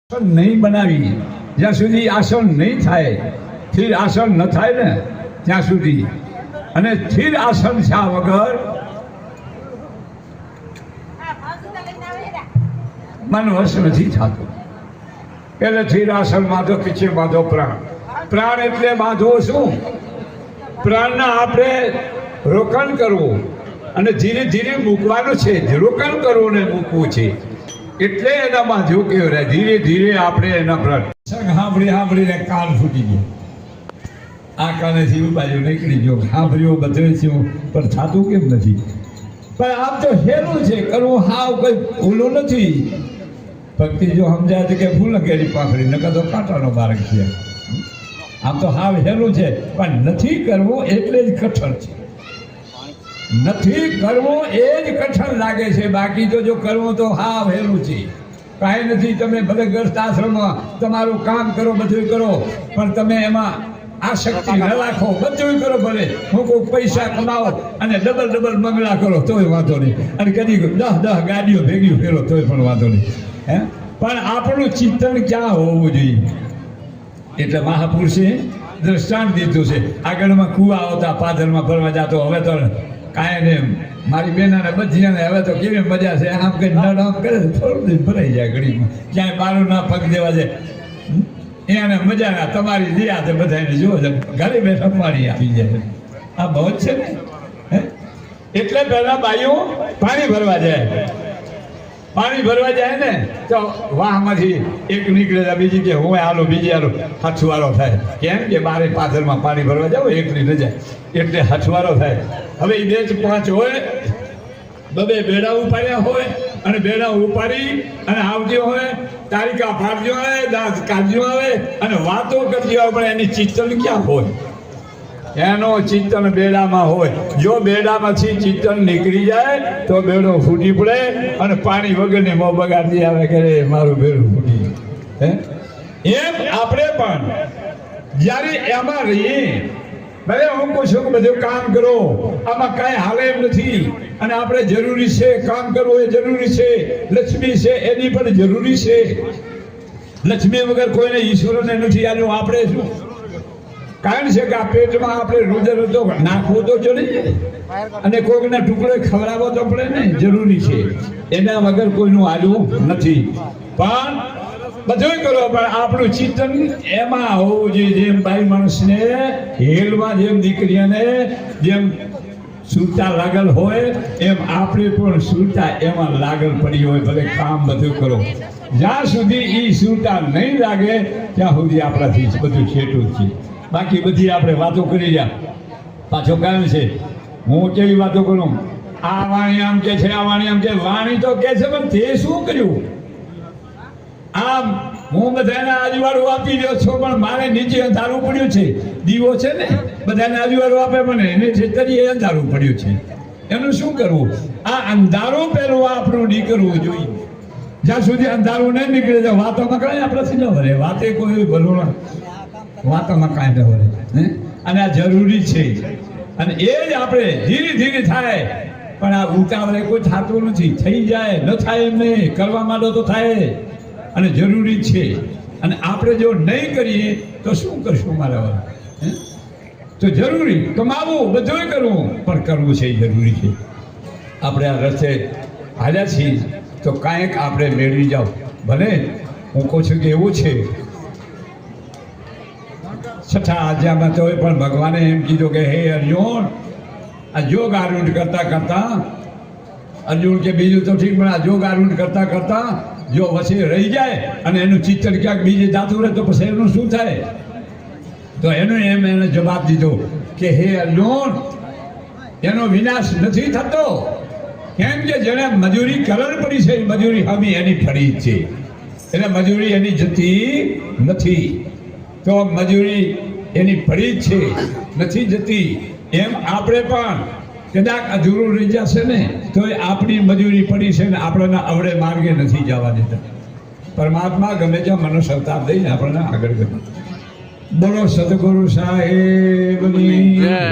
નહીં બનાવી જ્યાં સુધી આસન નહીં થાય, સ્થિર આસન ન થાય ને ત્યાં સુધી, અને સ્થિર આસન થયા વગર મન વશ નથી થતું. એટલે સ્થિર આસન બાંધો, પીછે બાંધો પ્રાણ. પ્રાણ એટલે બાંધો શું? પ્રાણના આપણે રોકાણ કરવું અને ધીરે ધીરે મૂકવાનું છે. રોકાણ કરવું ને મૂકવું છે એટલે એના બાંધ્યું કહેવાય. ધીરે ધીરે આપણે એના પ્રાણ સાંભળીને કાન ફૂટી ગયો, આ કાનેથી એ બાજુ નીકળી ગયો, સાંભળ્યો બધે થયું, પણ થતું કેમ નથી? પણ આમ તો હેરું છે કરવું, હાવ કઈ ભૂલું નથી. ભક્તિ જો સમજાય તો કે ફૂલ કેરી પાંખડી, નકર તો કાંટાનો બારક છે. આમ તો હાવ હેરું છે, પણ નથી કરવું એટલે જ કઠણ છે. નથી કરવું એ જ કઠણ લાગે છે. બાકી તો જો કરવું તો હાવ હેલું છે, કાંઈ નથી. તમે ભલે ગ્રસ્ત આશ્રમમાં તમારું કામ કરો, બધું કરો, પણ તમે એમાં આસક્તિ ન રાખો. બધું કરો, ભલે હું કોઈ પૈસા કમાવો અને ડબલ બંગલા કરો તોય વાંધો નહીં, અને કદી 10 ગાડીઓ ભેગી ફેરો તોય પણ વાંધો નહીં. પણ આપણું ચિંતન ક્યાં હોવું જોઈએ? એટલે મહાપુરુષે દ્રષ્ટાંત દીધું છે. આગળમાં કુવા આવતા, પાદરમાં ભરવા જતો, હવે તો કાંઈ ને મારી બેનાને બધી હવે તો કેવી મજા છે. આમ કઈ નડ આમ કરે થોડું દિન ભરાઈ જાય ઘડીમાં. ક્યાંય બારું ના પગ દેવા જાય એને મજા ના. તમારી દિયા છે બધાને જુઓ છે, ઘરે બેઠા પાણી આપી જાય. આ બહુ જ છે ને. એટલે પહેલા બાઈઓ પાણી ભરવા જાય. પાણી ભરવા જાય ને તો વાહમાંથી એક નીકળે, બીજી કે હું હાલો, બીજી હાલો, હથવારો થાય. કેમ કે બારે પાથરમાં પાણી ભરવા જાવ, એકલી ન જાય એટલે હથવારો થાય. હવે એ 2-5 હોય, 2 બેડા ઉપાડ્યા હોય, અને બેડા ઉપાડી અને આવજો હોય, તારીખા ફાડજો હોય, દાંત કાઢજો આવે અને વાતો કરજો હોય. પણ એની ચિંતન ક્યાં હોય? એનો ચિંતન બેડામાં હોય. જો બેડામાંથી ચિંતન નીકળી જાય તો બેડો ફૂટી પડે અને પાણી વગરની મોં બગાડી આવે કે મારું બેડું ફૂટી ગયું. એમ આપણે પણ જ્યારે એમાં રહીએ, ભલે હું કહું છું કે બધું કામ કરો, આમાં કાંઈ હાલે એમ નથી, અને આપણે જરૂરી છે કામ કરવું, એ જરૂરી છે. લક્ષ્મી છે એની પણ જરૂરી છે. લક્ષ્મી વગર કોઈને ઈશ્વરને નથી આલ્યું. આપણે શું કારણ છે કે આ પેટમાં આપણે રુધિર તો નાખવું તો જોઈએ, અને કોઈકના ટુકડે ખવડાવવો તો પડે ને, જરૂરી છે. એના વગર કોઈનું હાલવું નથી. પણ બધું કરો, પણ આપણું ચિંતન એમાં હોવું જોઈએ. જેમ બાઈ માણસને હેલમાં, જેમ દીકરીઓને જેમ સુરતા લાગલ હોય, એમ આપણે પણ સુરતા એમાં લાગલ પડી હોય. ભલે કામ બધું કરો, જ્યાં સુધી એ સુરતા નહીં લાગે ત્યાં સુધી આપણાથી બધું છેટું છે. બાકી બધી આપણે વાતો કરી રહ્યા. પાછો કામ છે, હું કેવી વાતો કરું? આ વાણી આમ કે છે, આ વાણી આમ કે. વાણી તો કે છે, પણ તે શું કર્યું? આમ હું બધાને આજુવાળું આપી રહ્યો છું, પણ મારે નીચે અંધારું પડ્યું છે. દીવો છે ને, બધાને આજુવાળું આપે, મને એને છેતરી અંધારું પડ્યું છે. એનું શું કરવું? આ અંધારું પહેલું આપણું નીકળવું જોઈએ. જ્યાં સુધી અંધારું નહીં નીકળે તો વાતોમાં કાંઈ આપણાથી ન ભરે. વાતે કોઈ ભલું વાતોમાં કાંઈ ન ભરે. અને આ જરૂરી છે, અને એ જ આપણે ધીરે ધીરે થાય. પણ આ ઉતાવળે કોઈ થતું નથી. થઈ જાય, ન થાય એમ નહીં, કરવા માંડો તો થાય, અને જરૂરી છે. અને આપણે જો નહીં કરીએ તો શું કરશું? મારા તો જરૂરી કમાવું, બધું કરવું, પણ કરવું છે જરૂરી છે. આપણે આ રસ્તે હાલ્યા છીએ તો કાંઈક આપણે મેળવી જાઓ. ભલે હું કહું છું કે એવું છે, 6ઠા અધ્યાયમાં તો પણ ભગવાને એમ કીધું કે હે અર્જુન, આ યોગ આરૂઢ કરતા કરતા, અર્જુન કે બીજું તો ઠીક, પણ આ યોગ આરૂઢ કરતા કરતા જો વચ્ચે રહી જાય અને એનું ચિત્તન ક્યાંક બીજે જાતું રહે તો પછી એનું શું થાય? તો એનું એને જવાબ દીધો કે હે અર્જુન, એનો વિનાશ નથી થતો. કેમ કે જેને મજૂરી કરવી પડી છે, મજૂરી હમી એની ફરી છે. એટલે મજૂરી એની જતી નથી. તો મજૂરી એની ફરી જ છે, નથી જતી. એમ આપણે પણ કદાચ અધૂરું રહી જશે ને તો આપણી મજૂરી પડી છે ને આપણને અવળે માર્ગે નથી જવા દેતા. પરમાત્મા ગમે ત્યાં મનુષ્ય અવતાર દઈને આપણને આગળ કરે. બોલો સદગુરુ સાહેબની જય.